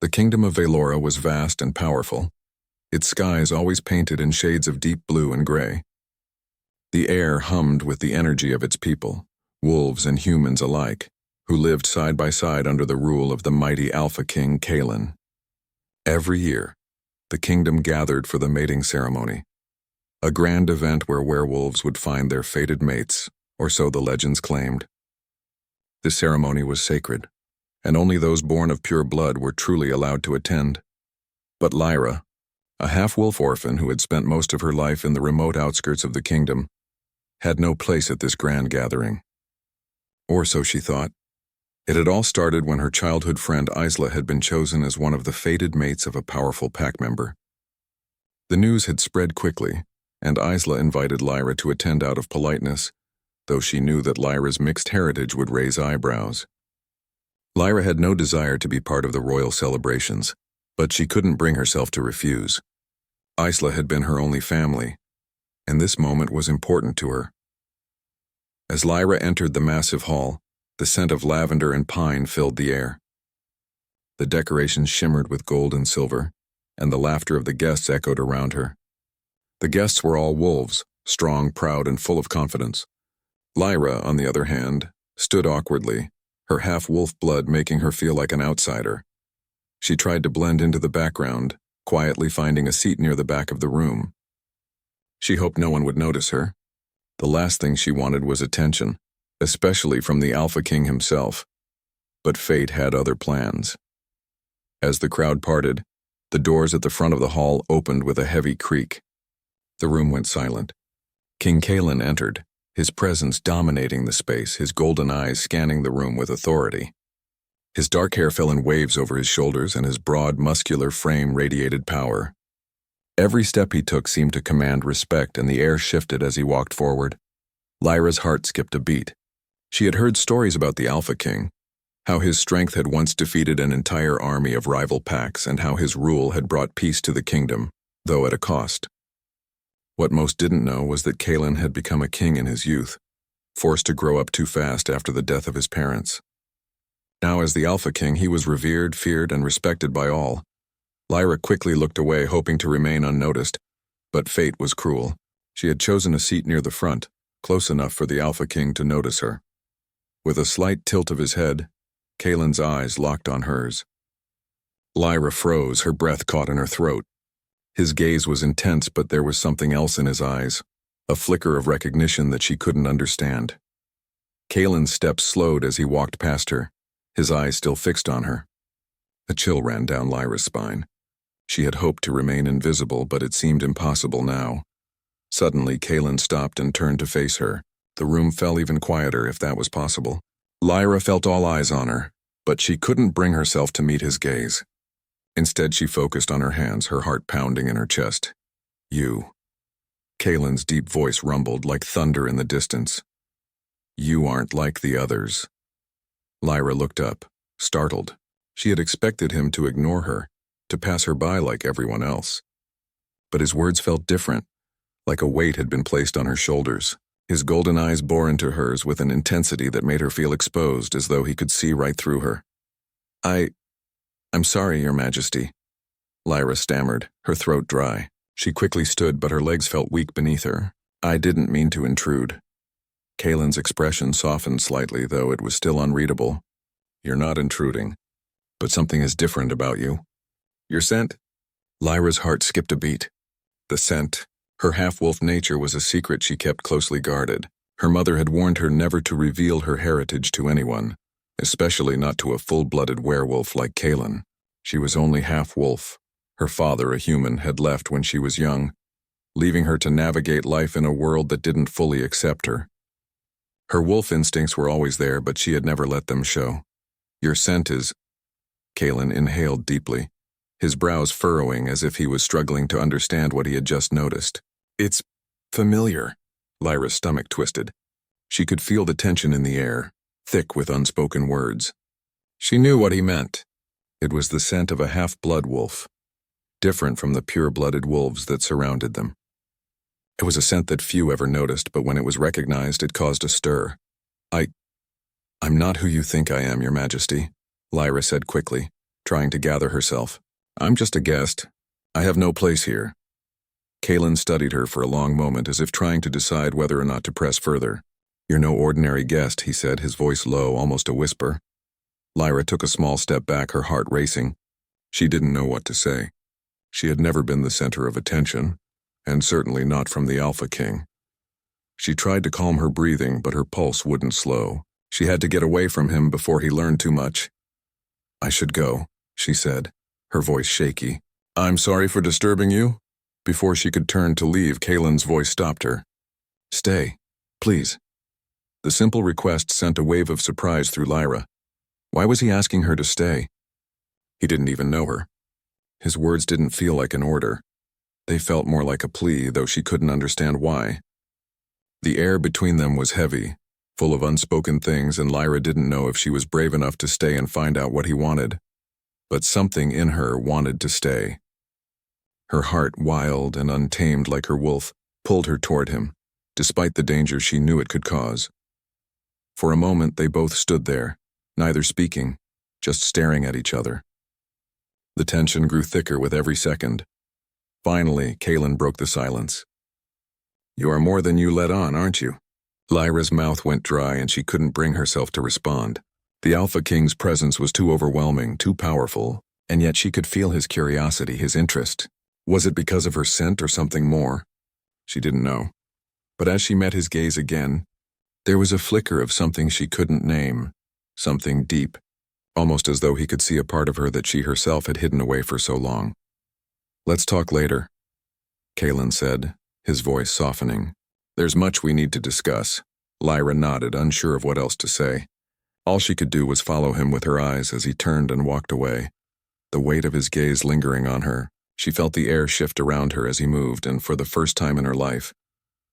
The kingdom of Velora was vast and powerful, its skies always painted in shades of deep blue and gray. The air hummed with the energy of its people, wolves and humans alike, who lived side by side under the rule of the mighty Alpha King Kalen. Every year, the kingdom gathered for the mating ceremony, a grand event where werewolves would find their fated mates, or so the legends claimed. The ceremony was sacred, and only those born of pure blood were truly allowed to attend. But Lyra, a half-wolf orphan who had spent most of her life in the remote outskirts of the kingdom, had no place at this grand gathering. Or so she thought. It had all started when her childhood friend Isla had been chosen as one of the fated mates of a powerful pack member. The news had spread quickly, and Isla invited Lyra to attend out of politeness, though she knew that Lyra's mixed heritage would raise eyebrows. Lyra had no desire to be part of the royal celebrations, but she couldn't bring herself to refuse. Isla had been her only family, and this moment was important to her. As Lyra entered the massive hall, the scent of lavender and pine filled the air. The decorations shimmered with gold and silver, and the laughter of the guests echoed around her. The guests were all wolves, strong, proud, and full of confidence. Lyra, on the other hand, stood awkwardly, her half-wolf blood making her feel like an outsider. She tried to blend into the background, quietly finding a seat near the back of the room. She hoped no one would notice her. The last thing she wanted was attention, especially from the Alpha King himself. But fate had other plans. As the crowd parted, the doors at the front of the hall opened with a heavy creak. The room went silent. King Kalen entered, his presence dominating the space, his golden eyes scanning the room with authority. His dark hair fell in waves over his shoulders, and his broad, muscular frame radiated power. Every step he took seemed to command respect, and the air shifted as he walked forward. Lyra's heart skipped a beat. She had heard stories about the Alpha King, how his strength had once defeated an entire army of rival packs, and how his rule had brought peace to the kingdom, though at a cost. What most didn't know was that Kalen had become a king in his youth, forced to grow up too fast after the death of his parents. Now as the Alpha King, he was revered, feared, and respected by all. Lyra quickly looked away, hoping to remain unnoticed, but fate was cruel. She had chosen a seat near the front, close enough for the Alpha King to notice her. With a slight tilt of his head, Kalen's eyes locked on hers. Lyra froze, her breath caught in her throat. His gaze was intense, but there was something else in his eyes, a flicker of recognition that she couldn't understand. Kalen's steps slowed as he walked past her, his eyes still fixed on her. A chill ran down Lyra's spine. She had hoped to remain invisible, but it seemed impossible now. Suddenly, Kalen stopped and turned to face her. The room fell even quieter, if that was possible. Lyra felt all eyes on her, but she couldn't bring herself to meet his gaze. Instead, she focused on her hands, her heart pounding in her chest. You. Kalen's deep voice rumbled like thunder in the distance. You aren't like the others. Lyra looked up, startled. She had expected him to ignore her, to pass her by like everyone else. But his words felt different, like a weight had been placed on her shoulders. His golden eyes bore into hers with an intensity that made her feel exposed, as though he could see right through her. I'm sorry, Your Majesty. Lyra stammered, her throat dry. She quickly stood, but her legs felt weak beneath her. I didn't mean to intrude. Kalen's expression softened slightly, though it was still unreadable. You're not intruding, but something is different about you. Your scent? Lyra's heart skipped a beat. The scent. Her half-wolf nature was a secret she kept closely guarded. Her mother had warned her never to reveal her heritage to anyone, especially not to a full-blooded werewolf like Kalen. She was only half-wolf. Her father, a human, had left when she was young, leaving her to navigate life in a world that didn't fully accept her. Her wolf instincts were always there, but she had never let them show. Your scent is... Kalen inhaled deeply, his brows furrowing as if he was struggling to understand what he had just noticed. It's familiar. Lyra's stomach twisted. She could feel the tension in the air, thick with unspoken words. She knew what he meant. It was the scent of a half-blood wolf, different from the pure-blooded wolves that surrounded them. It was a scent that few ever noticed, but when it was recognized, it caused a stir. I'm not who you think I am, Your Majesty, Lyra said quickly, trying to gather herself. I'm just a guest. I have no place here. Kaelin studied her for a long moment as if trying to decide whether or not to press further. You're no ordinary guest, he said, his voice low, almost a whisper. Lyra took a small step back, her heart racing. She didn't know what to say. She had never been the center of attention, and certainly not from the Alpha King. She tried to calm her breathing, but her pulse wouldn't slow. She had to get away from him before he learned too much. I should go, she said, her voice shaky. I'm sorry for disturbing you. Before she could turn to leave, Kaelin's voice stopped her. Stay, please. The simple request sent a wave of surprise through Lyra. Why was he asking her to stay? He didn't even know her. His words didn't feel like an order. They felt more like a plea, though she couldn't understand why. The air between them was heavy, full of unspoken things, and Lyra didn't know if she was brave enough to stay and find out what he wanted. But something in her wanted to stay. Her heart, wild and untamed like her wolf, pulled her toward him, despite the danger she knew it could cause. For a moment they both stood there, neither speaking, just staring at each other. The tension grew thicker with every second. Finally, Kaelin broke the silence. You are more than you let on, aren't you? Lyra's mouth went dry and she couldn't bring herself to respond. The Alpha King's presence was too overwhelming, too powerful, and yet she could feel his curiosity, his interest. Was it because of her scent or something more? She didn't know. But as she met his gaze again, there was a flicker of something she couldn't name, something deep, almost as though he could see a part of her that she herself had hidden away for so long. Let's talk later, Kaelin said, his voice softening. There's much we need to discuss. Lyra nodded, unsure of what else to say. All she could do was follow him with her eyes as he turned and walked away. The weight of his gaze lingering on her, she felt the air shift around her as he moved, and for the first time in her life,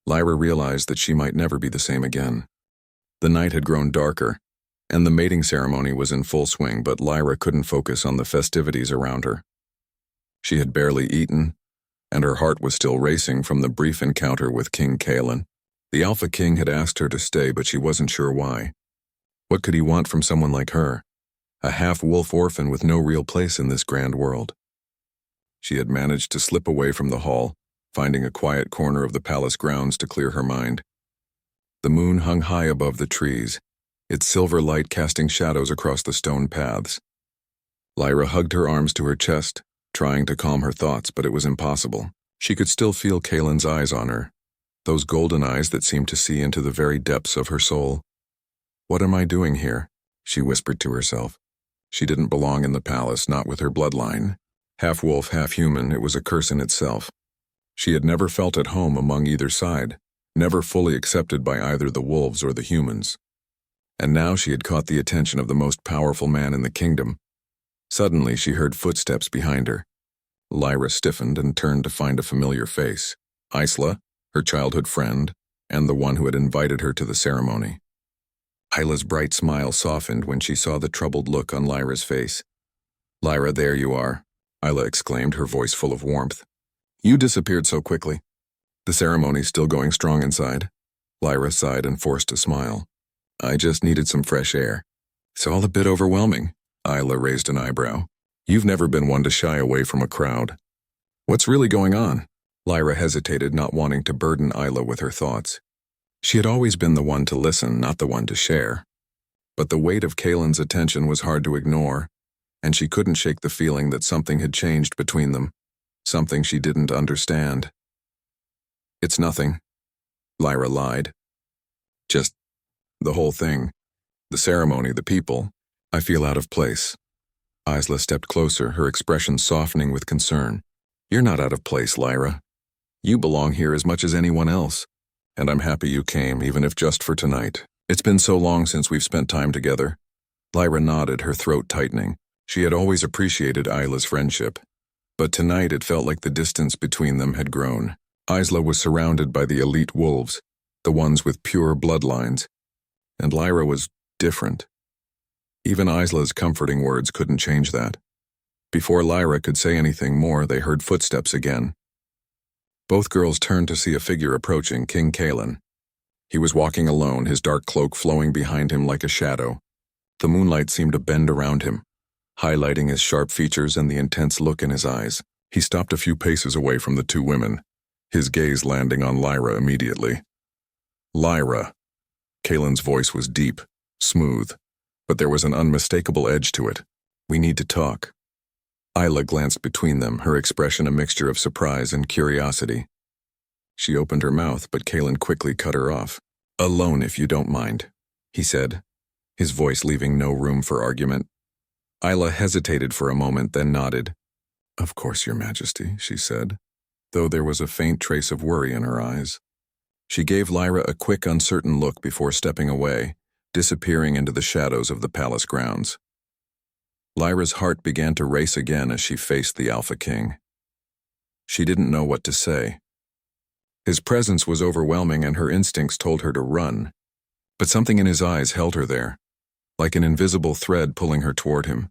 Lyra realized that she might never be the same again. The night had grown darker, and the mating ceremony was in full swing, but Lyra couldn't focus on the festivities around her. She had barely eaten, and her heart was still racing from the brief encounter with King Kaelin. The Alpha King had asked her to stay, but she wasn't sure why. What could he want from someone like her, a half-wolf orphan with no real place in this grand world? She had managed to slip away from the hall, finding a quiet corner of the palace grounds to clear her mind. The moon hung high above the trees, its silver light casting shadows across the stone paths. Lyra hugged her arms to her chest, trying to calm her thoughts, but it was impossible. She could still feel Kaelin's eyes on her, those golden eyes that seemed to see into the very depths of her soul. What am I doing here? She whispered to herself. She didn't belong in the palace, not with her bloodline. Half wolf, half human, it was a curse in itself. She had never felt at home among either side, never fully accepted by either the wolves or the humans. And now she had caught the attention of the most powerful man in the kingdom. Suddenly she heard footsteps behind her. Lyra stiffened and turned to find a familiar face. Isla, her childhood friend, and the one who had invited her to the ceremony. Isla's bright smile softened when she saw the troubled look on Lyra's face. Lyra, there you are, Isla exclaimed, her voice full of warmth. You disappeared so quickly. The ceremony's still going strong inside. Lyra sighed and forced a smile. I just needed some fresh air. It's all a bit overwhelming. Isla raised an eyebrow. You've never been one to shy away from a crowd. What's really going on? Lyra hesitated, not wanting to burden Isla with her thoughts. She had always been the one to listen, not the one to share. But the weight of Kaelin's attention was hard to ignore, and she couldn't shake the feeling that something had changed between them, something she didn't understand. It's nothing, Lyra lied. Just the whole thing, the ceremony, the people. I feel out of place. Isla stepped closer, her expression softening with concern. You're not out of place, Lyra. You belong here as much as anyone else, and I'm happy you came, even if just for tonight. It's been so long since we've spent time together. Lyra nodded, her throat tightening. She had always appreciated Isla's friendship, but tonight it felt like the distance between them had grown. Isla was surrounded by the elite wolves, the ones with pure bloodlines, and Lyra was different. Even Isla's comforting words couldn't change that. Before Lyra could say anything more, they heard footsteps again. Both girls turned to see a figure approaching, King Kaelin. He was walking alone, his dark cloak flowing behind him like a shadow. The moonlight seemed to bend around him, highlighting his sharp features and the intense look in his eyes. He stopped a few paces away from the two women, his gaze landing on Lyra immediately. Lyra. Kalen's voice was deep, smooth, but there was an unmistakable edge to it. We need to talk. Isla glanced between them, her expression a mixture of surprise and curiosity. She opened her mouth, but Kalen quickly cut her off. Alone, if you don't mind, he said, his voice leaving no room for argument. Isla hesitated for a moment, then nodded. Of course, Your Majesty, she said, though there was a faint trace of worry in her eyes. She gave Lyra a quick, uncertain look before stepping away, disappearing into the shadows of the palace grounds. Lyra's heart began to race again as she faced the Alpha King. She didn't know what to say. His presence was overwhelming and her instincts told her to run, but something in his eyes held her there, like an invisible thread pulling her toward him.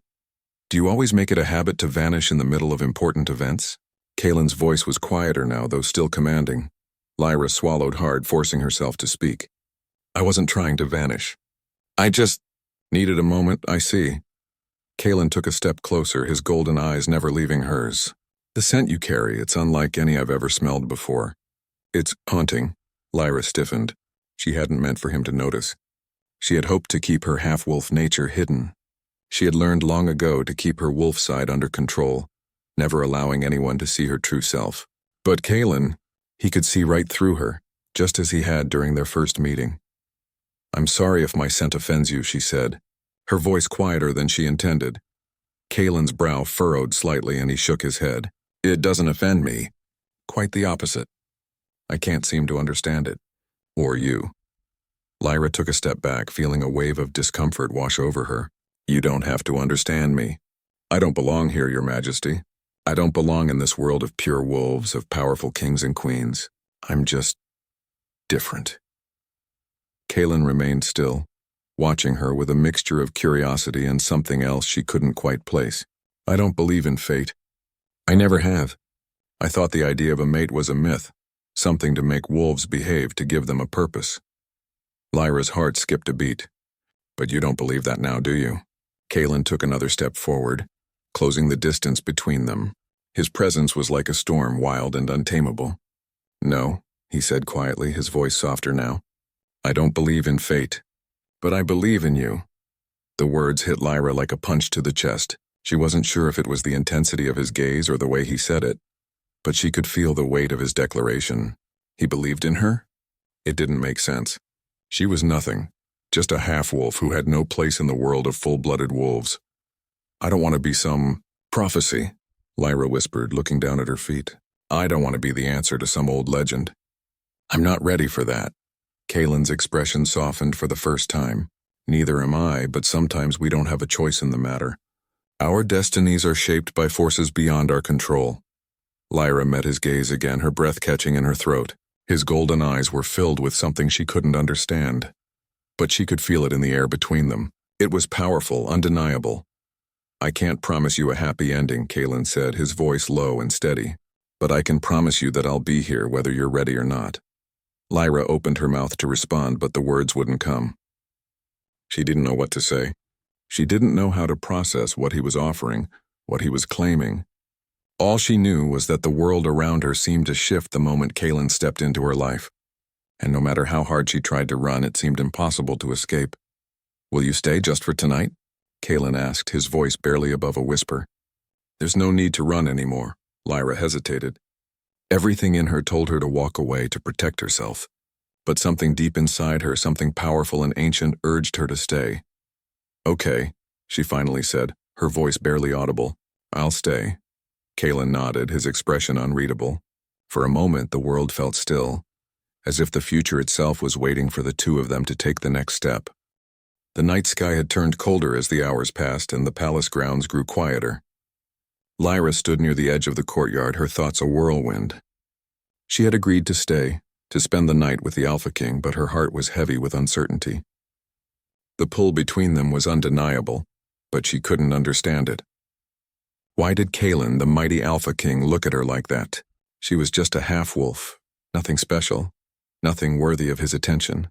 Do you always make it a habit to vanish in the middle of important events? Kalen's voice was quieter now, though still commanding. Lyra swallowed hard, forcing herself to speak. I wasn't trying to vanish. I just needed a moment, I see. Kalen took a step closer, his golden eyes never leaving hers. The scent you carry, it's unlike any I've ever smelled before. It's haunting. Lyra stiffened. She hadn't meant for him to notice. She had hoped to keep her half-wolf nature hidden. She had learned long ago to keep her wolf side under control, never allowing anyone to see her true self. But Kalen, he could see right through her, just as he had during their first meeting. I'm sorry if my scent offends you, she said, her voice quieter than she intended. Kalen's brow furrowed slightly and he shook his head. It doesn't offend me. Quite the opposite. I can't seem to understand it. Or you. Lyra took a step back, feeling a wave of discomfort wash over her. You don't have to understand me. I don't belong here, Your Majesty. I don't belong in this world of pure wolves, of powerful kings and queens. I'm just different. Kalen remained still, watching her with a mixture of curiosity and something else she couldn't quite place. I don't believe in fate. I never have. I thought the idea of a mate was a myth, something to make wolves behave, to give them a purpose. Lyra's heart skipped a beat. But you don't believe that now, do you? Kalen took another step forward, closing the distance between them. His presence was like a storm, wild and untamable. No, he said quietly, his voice softer now. I don't believe in fate. But I believe in you. The words hit Lyra like a punch to the chest. She wasn't sure if it was the intensity of his gaze or the way he said it, but she could feel the weight of his declaration. He believed in her? It didn't make sense. She was nothing, just a half-wolf who had no place in the world of full-blooded wolves. I don't want to be some prophecy, Lyra whispered, looking down at her feet. I don't want to be the answer to some old legend. I'm not ready for that. Kalen's expression softened for the first time. Neither am I, but sometimes we don't have a choice in the matter. Our destinies are shaped by forces beyond our control. Lyra met his gaze again, her breath catching in her throat. His golden eyes were filled with something she couldn't understand, but she could feel it in the air between them. It was powerful, undeniable. I can't promise you a happy ending, Kalen said, his voice low and steady, but I can promise you that I'll be here whether you're ready or not. Lyra opened her mouth to respond, but the words wouldn't come. She didn't know what to say. She didn't know how to process what he was offering, what he was claiming. All she knew was that the world around her seemed to shift the moment Kalen stepped into her life. And no matter how hard she tried to run, it seemed impossible to escape. Will you stay just for tonight? Kalen asked, his voice barely above a whisper. There's no need to run anymore. Lyra hesitated. Everything in her told her to walk away, to protect herself. But something deep inside her, something powerful and ancient, urged her to stay. Okay, she finally said, her voice barely audible. I'll stay. Kalen nodded, his expression unreadable. For a moment, the world felt still, as if the future itself was waiting for the two of them to take the next step. The night sky had turned colder as the hours passed, and the palace grounds grew quieter. Lyra stood near the edge of the courtyard, her thoughts a whirlwind. She had agreed to stay, to spend the night with the Alpha King, but her heart was heavy with uncertainty. The pull between them was undeniable, but she couldn't understand it. Why did Kalen, the mighty Alpha King, look at her like that? She was just a half-wolf, nothing special, nothing worthy of his attention.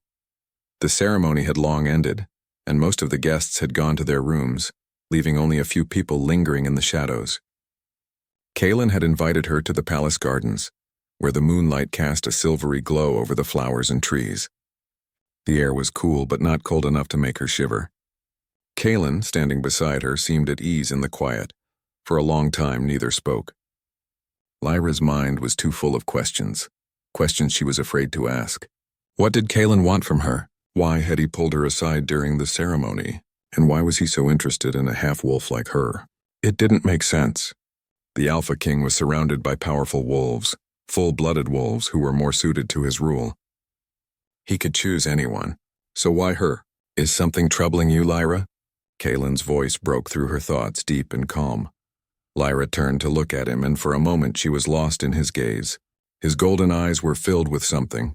The ceremony had long ended, and most of the guests had gone to their rooms, leaving only a few people lingering in the shadows. Kaelin had invited her to the palace gardens, where the moonlight cast a silvery glow over the flowers and trees. The air was cool but not cold enough to make her shiver. Kaelin, standing beside her, seemed at ease in the quiet. For a long time, neither spoke. Lyra's mind was too full of questions she was afraid to ask. What did Kaelin want from her? Why had he pulled her aside during the ceremony? And why was he so interested in a half-wolf like her? It didn't make sense. The Alpha King was surrounded by powerful wolves, full-blooded wolves who were more suited to his rule. He could choose anyone. So why her? Is something troubling you, Lyra? Kaelin's voice broke through her thoughts, deep and calm. Lyra turned to look at him, and for a moment she was lost in his gaze. His golden eyes were filled with something,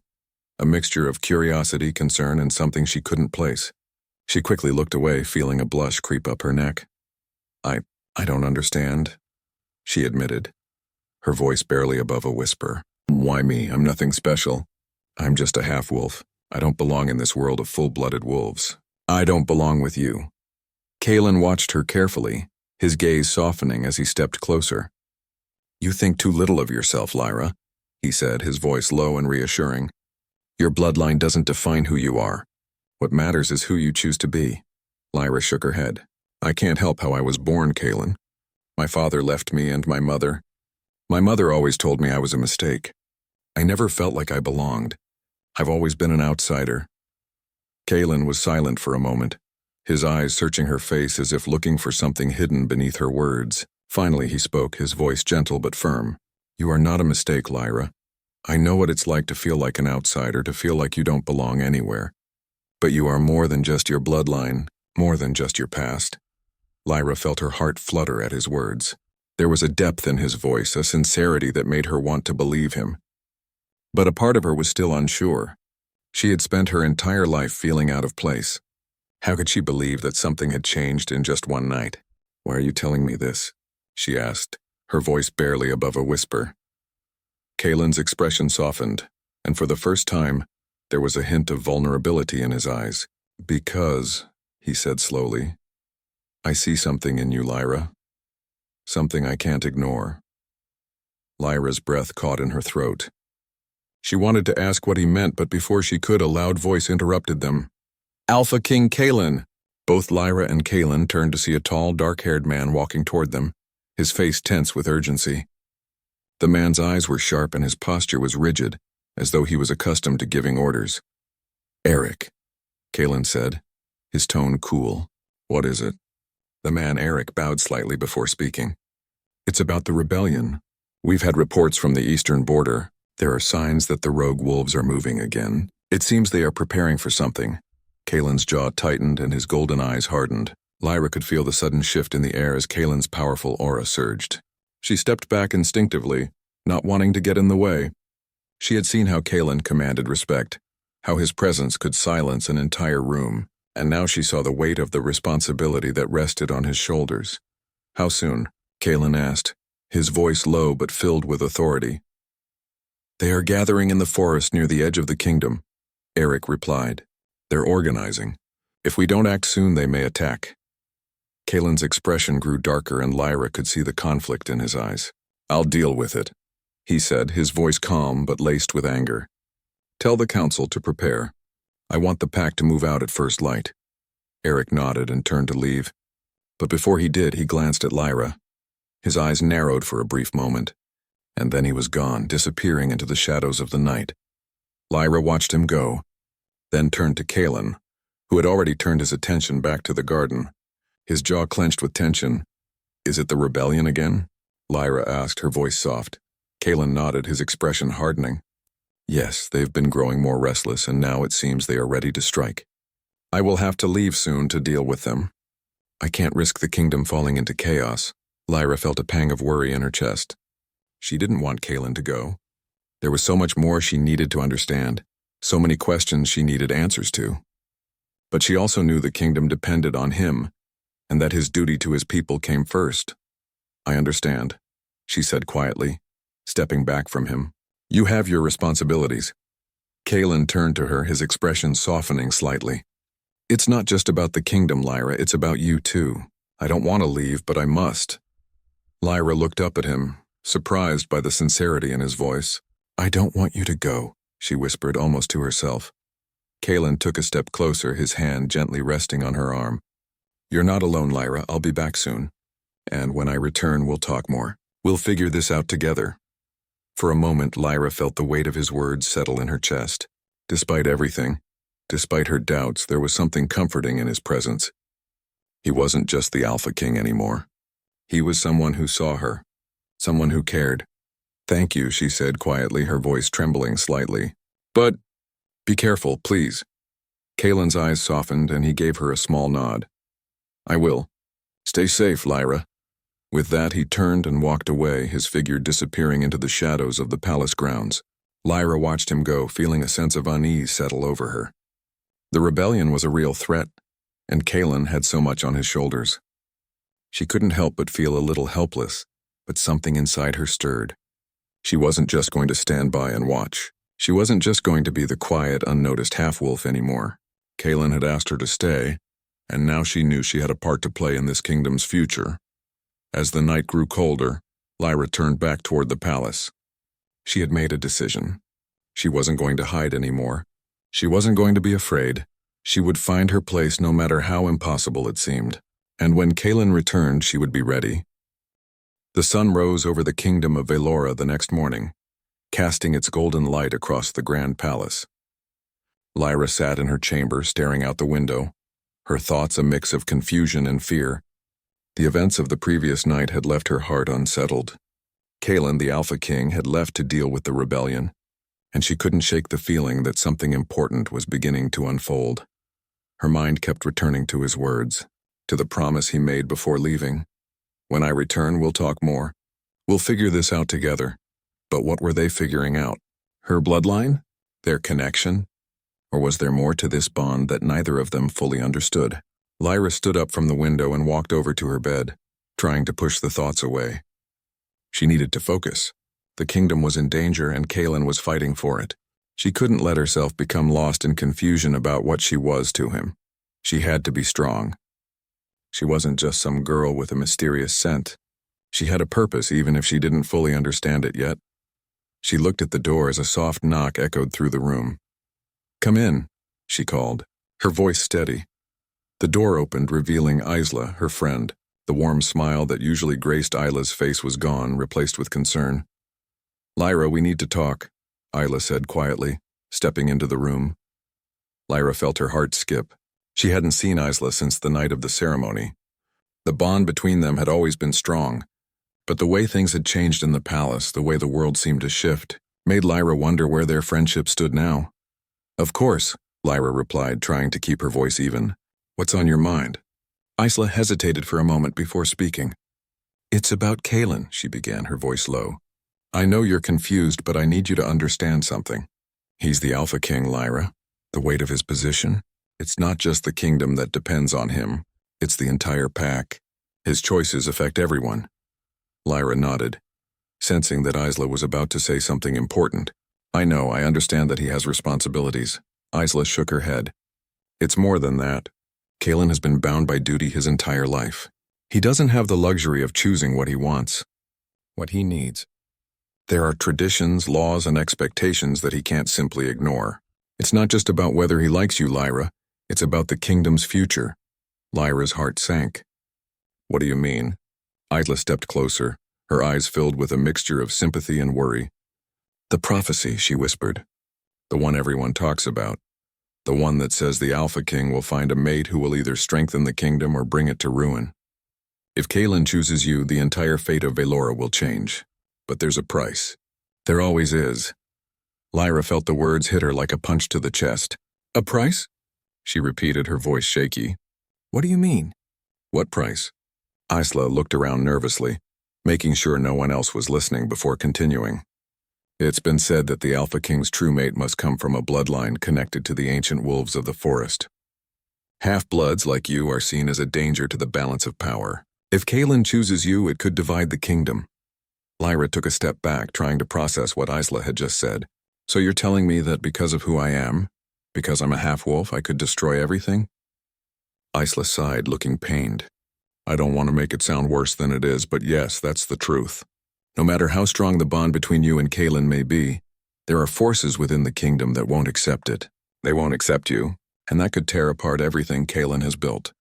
a mixture of curiosity, concern, and something she couldn't place. She quickly looked away, feeling a blush creep up her neck. I don't understand, she admitted, her voice barely above a whisper. Why me? I'm nothing special. I'm just a half-wolf. I don't belong in this world of full-blooded wolves. I don't belong with you. Kaelin watched her carefully, his gaze softening as he stepped closer. You think too little of yourself, Lyra, he said, his voice low and reassuring. Your bloodline doesn't define who you are. What matters is who you choose to be. Lyra shook her head. I can't help how I was born, Kaelin. My father left me and my mother. My mother always told me I was a mistake. I never felt like I belonged. I've always been an outsider. Kaelin was silent for a moment, his eyes searching her face as if looking for something hidden beneath her words. Finally he spoke, his voice gentle but firm. You are not a mistake, Lyra. I know what it's like to feel like an outsider, to feel like you don't belong anywhere. But you are more than just your bloodline, more than just your past. Lyra felt her heart flutter at his words. There was a depth in his voice, a sincerity that made her want to believe him. But a part of her was still unsure. She had spent her entire life feeling out of place. How could she believe that something had changed in just one night? Why are you telling me this? She asked, her voice barely above a whisper. Kaelin's expression softened, and for the first time, there was a hint of vulnerability in his eyes. Because, he said slowly, I see something in you, Lyra. Something I can't ignore. Lyra's breath caught in her throat. She wanted to ask what he meant, but before she could, a loud voice interrupted them. Alpha King Kaelin! Both Lyra and Kaelin turned to see a tall, dark-haired man walking toward them, his face tense with urgency. The man's eyes were sharp and his posture was rigid, as though he was accustomed to giving orders. Eric, Kaelin said, his tone cool. What is it? The man Eric bowed slightly before speaking. It's about the rebellion. We've had reports from the eastern border. There are signs that the rogue wolves are moving again. It seems they are preparing for something. Kaelin's jaw tightened and his golden eyes hardened. Lyra could feel the sudden shift in the air as Kaelin's powerful aura surged. She stepped back instinctively, not wanting to get in the way. She had seen how Kaelin commanded respect, how his presence could silence an entire room, and now she saw the weight of the responsibility that rested on his shoulders. How soon? Kaelin asked, his voice low but filled with authority. They are gathering in the forest near the edge of the kingdom, Eric replied. They're organizing. If we don't act soon, they may attack. Kaelin's expression grew darker and Lyra could see the conflict in his eyes. I'll deal with it, he said, his voice calm but laced with anger. Tell the council to prepare. I want the pack to move out at first light. Eric nodded and turned to leave. But before he did, he glanced at Lyra. His eyes narrowed for a brief moment, and then he was gone, disappearing into the shadows of the night. Lyra watched him go, then turned to Kaelin, who had already turned his attention back to the garden. His jaw clenched with tension. Is it the rebellion again? Lyra asked, her voice soft. Kaelin nodded, his expression hardening. Yes, they've been growing more restless, and now it seems they are ready to strike. I will have to leave soon to deal with them. I can't risk the kingdom falling into chaos. Lyra felt a pang of worry in her chest. She didn't want Kaelin to go. There was so much more she needed to understand, so many questions she needed answers to. But she also knew the kingdom depended on him, and that his duty to his people came first. I understand, she said quietly, stepping back from him. You have your responsibilities. Kaelin turned to her, his expression softening slightly. It's not just about the kingdom, Lyra, it's about you too. I don't want to leave, but I must. Lyra looked up at him, surprised by the sincerity in his voice. I don't want you to go, she whispered almost to herself. Kalen took a step closer, his hand gently resting on her arm. You're not alone, Lyra. I'll be back soon. And when I return, we'll talk more. We'll figure this out together. For a moment, Lyra felt the weight of his words settle in her chest. Despite everything, despite her doubts, there was something comforting in his presence. He wasn't just the Alpha King anymore. He was someone who saw her, someone who cared. Thank you, she said quietly, her voice trembling slightly. But be careful, please. Kalen's eyes softened and he gave her a small nod. I will. Stay safe, Lyra. With that, he turned and walked away, his figure disappearing into the shadows of the palace grounds. Lyra watched him go, feeling a sense of unease settle over her. The rebellion was a real threat, and Kalen had so much on his shoulders. She couldn't help but feel a little helpless, but something inside her stirred. She wasn't just going to stand by and watch. She wasn't just going to be the quiet, unnoticed half-wolf anymore. Kalen had asked her to stay, and now she knew she had a part to play in this kingdom's future. As the night grew colder, Lyra turned back toward the palace. She had made a decision. She wasn't going to hide anymore. She wasn't going to be afraid. She would find her place no matter how impossible it seemed. And when Kalen returned, she would be ready. The sun rose over the kingdom of Velora the next morning, casting its golden light across the grand palace. Lyra sat in her chamber, staring out the window, her thoughts a mix of confusion and fear. The events of the previous night had left her heart unsettled. Kalen, the Alpha King, had left to deal with the rebellion, and she couldn't shake the feeling that something important was beginning to unfold. Her mind kept returning to his words, to the promise he made before leaving. When I return, we'll talk more. We'll figure this out together. But what were they figuring out? Her bloodline? Their connection? Or was there more to this bond that neither of them fully understood? Lyra stood up from the window and walked over to her bed, trying to push the thoughts away. She needed to focus. The kingdom was in danger and Kalen was fighting for it. She couldn't let herself become lost in confusion about what she was to him. She had to be strong. She wasn't just some girl with a mysterious scent. She had a purpose even if she didn't fully understand it yet. She looked at the door as a soft knock echoed through the room. Come in, she called, her voice steady. The door opened, revealing Isla, her friend. The warm smile that usually graced Isla's face was gone, replaced with concern. Lyra, we need to talk, Isla said quietly, stepping into the room. Lyra felt her heart skip. She hadn't seen Isla since the night of the ceremony. The bond between them had always been strong, but the way things had changed in the palace, the way the world seemed to shift, made Lyra wonder where their friendship stood now. Of course, Lyra replied, trying to keep her voice even. What's on your mind? Isla hesitated for a moment before speaking. It's about Kalen, she began, her voice low. I know you're confused, but I need you to understand something. He's the Alpha King, Lyra. The weight of his position. It's not just the kingdom that depends on him. It's the entire pack. His choices affect everyone. Lyra nodded, sensing that Isla was about to say something important. I understand that he has responsibilities. Isla shook her head. It's more than that. Kalen has been bound by duty his entire life. He doesn't have the luxury of choosing what he wants, what he needs. There are traditions, laws, and expectations that he can't simply ignore. It's not just about whether he likes you, Lyra. It's about the kingdom's future. Lyra's heart sank. What do you mean? Isla stepped closer, her eyes filled with a mixture of sympathy and worry. The prophecy, she whispered. The one everyone talks about. The one that says the Alpha King will find a mate who will either strengthen the kingdom or bring it to ruin. If Kalen chooses you, the entire fate of Velora will change. But there's a price. There always is. Lyra felt the words hit her like a punch to the chest. A price? She repeated, her voice shaky. What do you mean? What price? Isla looked around nervously, making sure no one else was listening before continuing. It's been said that the Alpha King's true mate must come from a bloodline connected to the ancient wolves of the forest. Half-bloods like you are seen as a danger to the balance of power. If Kalen chooses you, it could divide the kingdom. Lyra took a step back, trying to process what Isla had just said. So you're telling me that because of who I am, because I'm a half-wolf, I could destroy everything? Isla sighed, looking pained. I don't want to make it sound worse than it is, but yes, that's the truth. No matter how strong the bond between you and Kaylin may be, there are forces within the kingdom that won't accept it. They won't accept you, and that could tear apart everything Kaylin has built.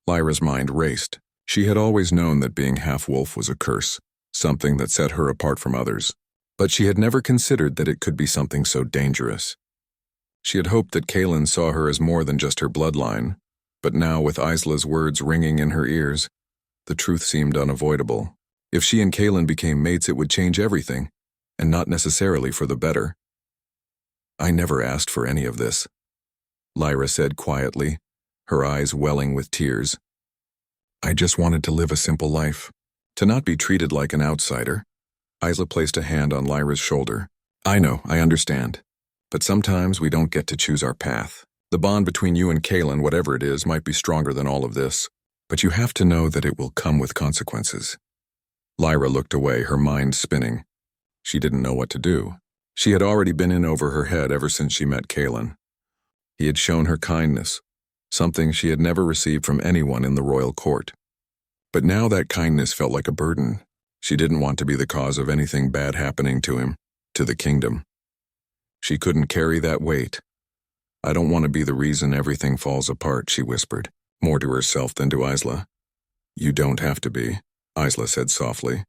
Lyra's mind raced. She had always known that being half-wolf was a curse, something that set her apart from others. But she had never considered that it could be something so dangerous. She had hoped that Kaylin saw her as more than just her bloodline, but now with Isla's words ringing in her ears, the truth seemed unavoidable. If she and Kaylin became mates, it would change everything, and not necessarily for the better. I never asked for any of this, Lyra said quietly, her eyes welling with tears. I just wanted to live a simple life, to not be treated like an outsider. Isla placed a hand on Lyra's shoulder. I know, I understand. But sometimes we don't get to choose our path. The bond between you and Kaylin, whatever it is, might be stronger than all of this, but you have to know that it will come with consequences. Lyra looked away, her mind spinning. She didn't know what to do. She had already been in over her head ever since she met Kaylin. He had shown her kindness, something she had never received from anyone in the royal court. But now that kindness felt like a burden. She didn't want to be the cause of anything bad happening to him, to the kingdom. She couldn't carry that weight. I don't want to be the reason everything falls apart, she whispered, more to herself than to Isla. You don't have to be, Isla said softly,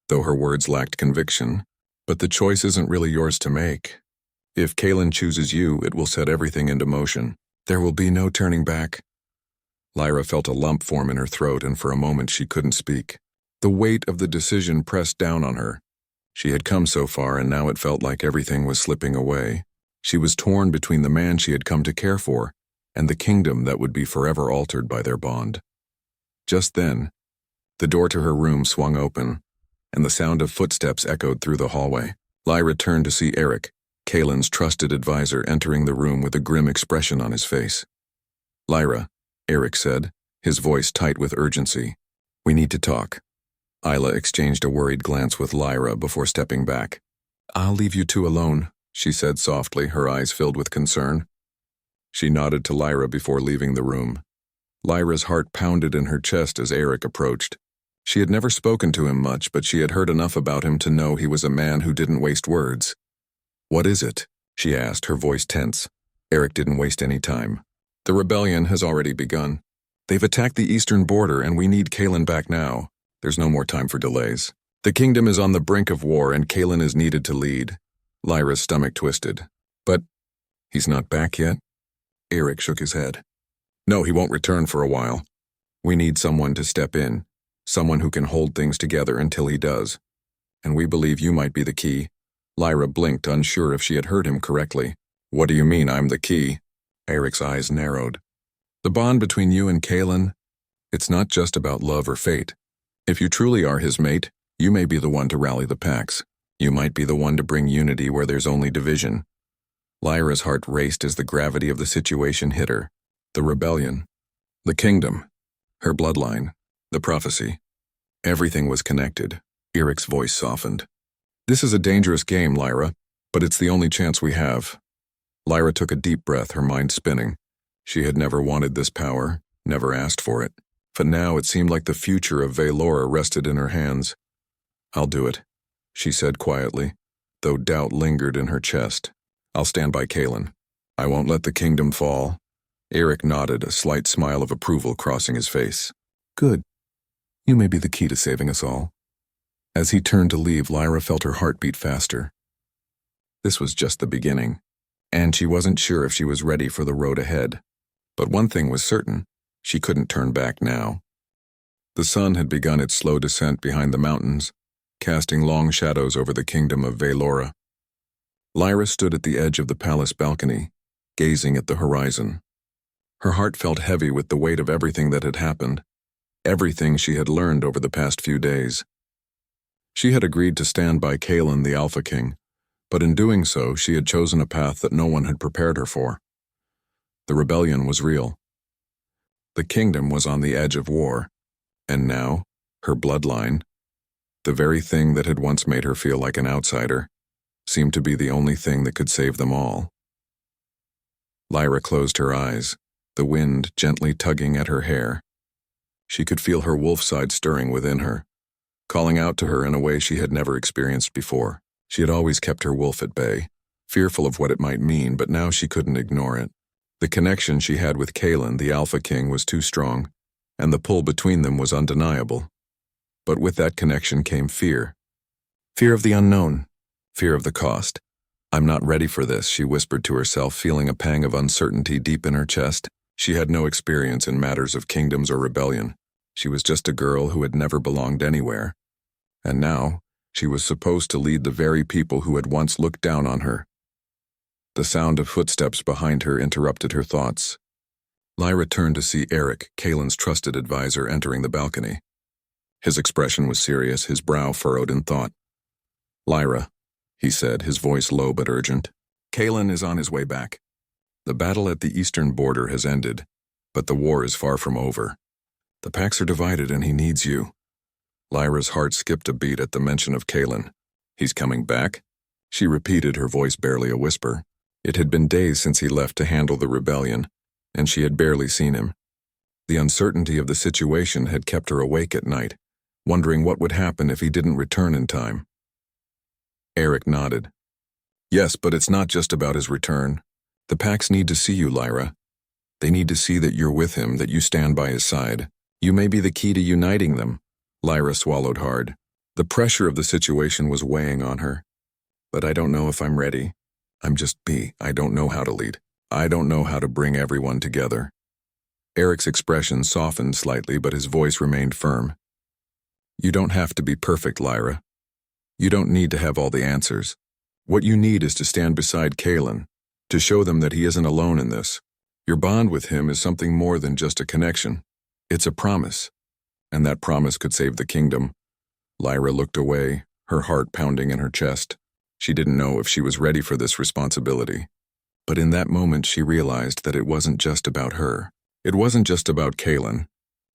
though her words lacked conviction. But the choice isn't really yours to make. If Kaylin chooses you, it will set everything into motion. There will be no turning back. Lyra felt a lump form in her throat, and for a moment she couldn't speak. The weight of the decision pressed down on her. She had come so far, and now it felt like everything was slipping away. She was torn between the man she had come to care for and the kingdom that would be forever altered by their bond. Just then, the door to her room swung open, and the sound of footsteps echoed through the hallway. Lyra turned to see Eric, Kaylin's trusted advisor, entering the room with a grim expression on his face. Lyra, Eric said, his voice tight with urgency. We need to talk. Isla exchanged a worried glance with Lyra before stepping back. I'll leave you two alone, she said softly, her eyes filled with concern. She nodded to Lyra before leaving the room. Lyra's heart pounded in her chest as Eric approached. She had never spoken to him much, but she had heard enough about him to know he was a man who didn't waste words. What is it? She asked, her voice tense. Eric didn't waste any time. The rebellion has already begun. They've attacked the eastern border, and we need Kaylin back now. There's no more time for delays. The kingdom is on the brink of war, and Kaylin is needed to lead. Lyra's stomach twisted. But he's not back yet? Eric shook his head. No, he won't return for a while. We need someone to step in, someone who can hold things together until he does. And we believe you might be the key. Lyra blinked, unsure if she had heard him correctly. What do you mean I'm the key? Eric's eyes narrowed. The bond between you and Kaylin, it's not just about love or fate. If you truly are his mate, you may be the one to rally the packs. You might be the one to bring unity where there's only division. Lyra's heart raced as the gravity of the situation hit her. The rebellion, the kingdom, her bloodline, the prophecy. Everything was connected. Eric's voice softened. This is a dangerous game, Lyra, but it's the only chance we have. Lyra took a deep breath, her mind spinning. She had never wanted this power, never asked for it. But now it seemed like the future of Velora rested in her hands. I'll do it, she said quietly, though doubt lingered in her chest. I'll stand by Kaylin. I won't let the kingdom fall. Eric nodded, a slight smile of approval crossing his face. Good. You may be the key to saving us all. As he turned to leave, Lyra felt her heart beat faster. This was just the beginning, and she wasn't sure if she was ready for the road ahead. But one thing was certain. She couldn't turn back now. The sun had begun its slow descent behind the mountains, casting long shadows over the kingdom of Velora. Lyra stood at the edge of the palace balcony, gazing at the horizon. Her heart felt heavy with the weight of everything that had happened, everything she had learned over the past few days. She had agreed to stand by Kaylin, the Alpha King, but in doing so, she had chosen a path that no one had prepared her for. The rebellion was real. The kingdom was on the edge of war, and now, her bloodline, the very thing that had once made her feel like an outsider, seemed to be the only thing that could save them all. Lyra closed her eyes, the wind gently tugging at her hair. She could feel her wolf side stirring within her, calling out to her in a way she had never experienced before. She had always kept her wolf at bay, fearful of what it might mean, but now she couldn't ignore it. The connection she had with Kalen, the Alpha King, was too strong, and the pull between them was undeniable. But with that connection came fear. Fear of the unknown, fear of the cost. "I'm not ready for this," she whispered to herself, feeling a pang of uncertainty deep in her chest. She had no experience in matters of kingdoms or rebellion. She was just a girl who had never belonged anywhere. And now, she was supposed to lead the very people who had once looked down on her. The sound of footsteps behind her interrupted her thoughts. Lyra turned to see Eric, Kalen's trusted advisor, entering the balcony. His expression was serious, his brow furrowed in thought. "Lyra," he said, his voice low but urgent, "Kalen is on his way back. The battle at the eastern border has ended, but the war is far from over. The packs are divided and he needs you." Lyra's heart skipped a beat at the mention of Kalen. "He's coming back?" She repeated, her voice barely a whisper. It had been days since he left to handle the rebellion, and she had barely seen him. The uncertainty of the situation had kept her awake at night, wondering what would happen if he didn't return in time. Eric nodded. "Yes, but it's not just about his return. The packs need to see you, Lyra. They need to see that you're with him, that you stand by his side. You may be the key to uniting them." Lyra swallowed hard. The pressure of the situation was weighing on her. "But I don't know if I'm ready. I don't know how to lead. I don't know how to bring everyone together." Eric's expression softened slightly, but his voice remained firm. "You don't have to be perfect, Lyra. You don't need to have all the answers. What you need is to stand beside Kalen, to show them that he isn't alone in this. Your bond with him is something more than just a connection. It's a promise, and that promise could save the kingdom." Lyra looked away, her heart pounding in her chest. She didn't know if she was ready for this responsibility. But in that moment she realized that it wasn't just about her. It wasn't just about Kalen.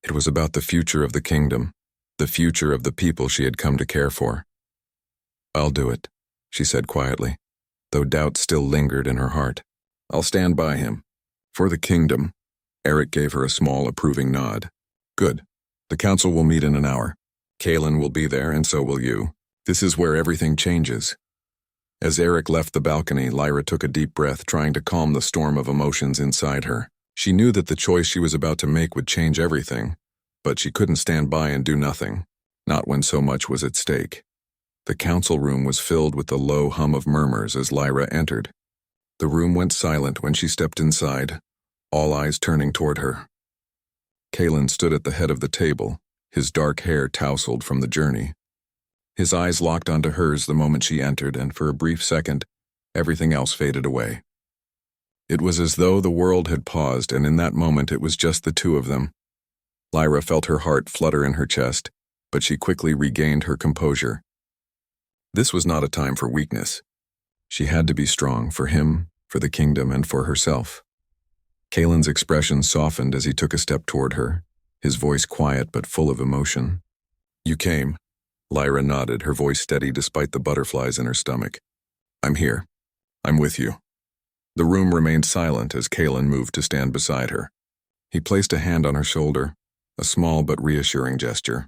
It was about the future of the kingdom, the future of the people she had come to care for. "I'll do it," she said quietly, though doubt still lingered in her heart. "I'll stand by him. For the kingdom." Eric gave her a small, approving nod. "Good. The council will meet in an hour. Kalen will be there, and so will you. This is where everything changes." As Eric left the balcony, Lyra took a deep breath, trying to calm the storm of emotions inside her. She knew that the choice she was about to make would change everything, but she couldn't stand by and do nothing, not when so much was at stake. The council room was filled with the low hum of murmurs as Lyra entered. The room went silent when she stepped inside, all eyes turning toward her. Kalen stood at the head of the table, his dark hair tousled from the journey. His eyes locked onto hers the moment she entered, and for a brief second, everything else faded away. It was as though the world had paused, and in that moment it was just the two of them. Lyra felt her heart flutter in her chest, but she quickly regained her composure. This was not a time for weakness. She had to be strong for him, for the kingdom, and for herself. Kalen's expression softened as he took a step toward her, his voice quiet but full of emotion. "You came." Lyra nodded, her voice steady despite the butterflies in her stomach. "I'm here. I'm with you." The room remained silent as Kalen moved to stand beside her. He placed a hand on her shoulder, a small but reassuring gesture.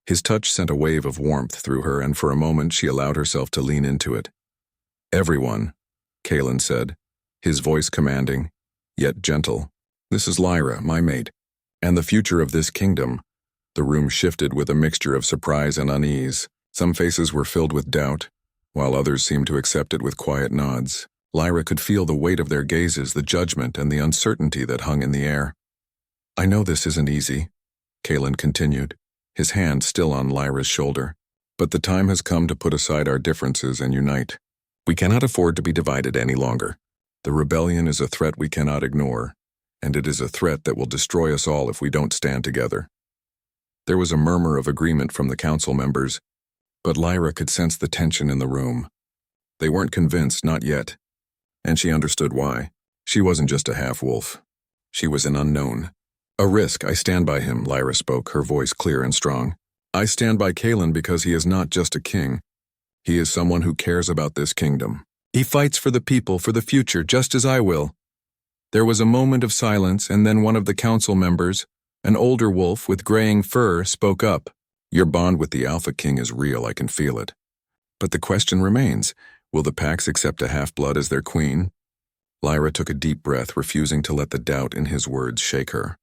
His touch sent a wave of warmth through her, and for a moment she allowed herself to lean into it. "Everyone," Kalen said, his voice commanding, yet gentle. "This is Lyra, my mate, and the future of this kingdom." The room shifted with a mixture of surprise and unease. Some faces were filled with doubt, while others seemed to accept it with quiet nods. Lyra could feel the weight of their gazes, the judgment and the uncertainty that hung in the air. "I know this isn't easy," Kalen continued, his hand still on Lyra's shoulder. "But the time has come to put aside our differences and unite. We cannot afford to be divided any longer. The rebellion is a threat we cannot ignore, and it is a threat that will destroy us all if we don't stand together." There was a murmur of agreement from the council members, but Lyra could sense the tension in the room. They weren't convinced, not yet, and she understood why. She wasn't just a half-wolf. She was an unknown. "A risk. I stand by him," Lyra spoke, her voice clear and strong. "I stand by Kalen because he is not just a king. He is someone who cares about this kingdom. He fights for the people, for the future, just as I will." There was a moment of silence, and then one of the council members, An older wolf with graying fur spoke up. Your bond with the Alpha King is real, I can feel it. But the question remains, will the packs accept a half-blood as their queen? Lyra took a deep breath, refusing to let the doubt in his words shake her.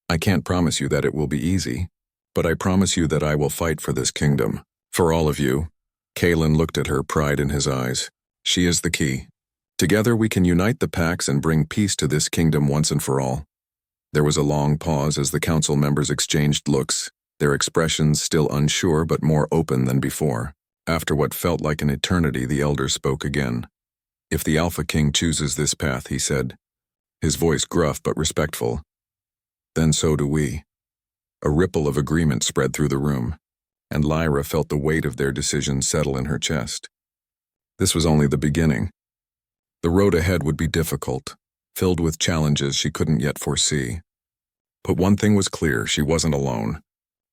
I can't promise you that it will be easy, but I promise you that I will fight for this kingdom. For all of you. Kaelin looked at her, pride in his eyes. She is the key. Together we can unite the packs and bring peace to this kingdom once and for all. There was a long pause as the council members exchanged looks, their expressions still unsure but more open than before. After what felt like an eternity, the elder spoke again. If the Alpha King chooses this path, he said, his voice gruff but respectful, then so do we. A ripple of agreement spread through the room, and Lyra felt the weight of their decision settle in her chest. This was only the beginning. The road ahead would be difficult, filled with challenges she couldn't yet foresee. But one thing was clear, she wasn't alone.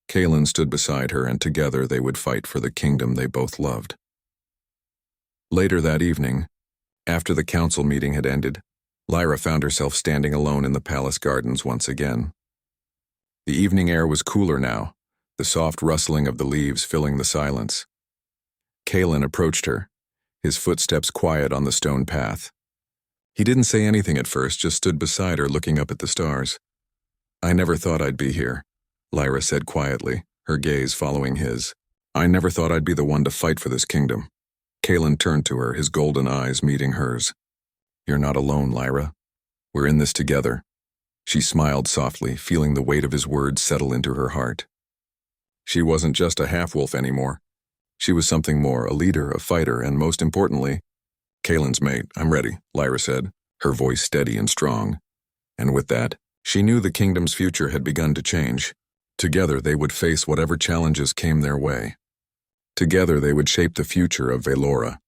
Kaelin stood beside her, and together they would fight for the kingdom they both loved. Later that evening, after the council meeting had ended, Lyra found herself standing alone in the palace gardens once again. The evening air was cooler now, the soft rustling of the leaves filling the silence. Kaelin approached her, his footsteps quiet on the stone path. He didn't say anything at first, just stood beside her looking up at the stars. I never thought I'd be here, Lyra said quietly, her gaze following his. I never thought I'd be the one to fight for this kingdom. Kaelin turned to her, his golden eyes meeting hers. You're not alone, Lyra. We're in this together. She smiled softly, feeling the weight of his words settle into her heart. She wasn't just a half-wolf anymore. She was something more, a leader, a fighter, and most importantly, Kaelin's mate. I'm ready, Lyra said, her voice steady and strong. And with that, she knew the kingdom's future had begun to change. Together they would face whatever challenges came their way. Together they would shape the future of Velora.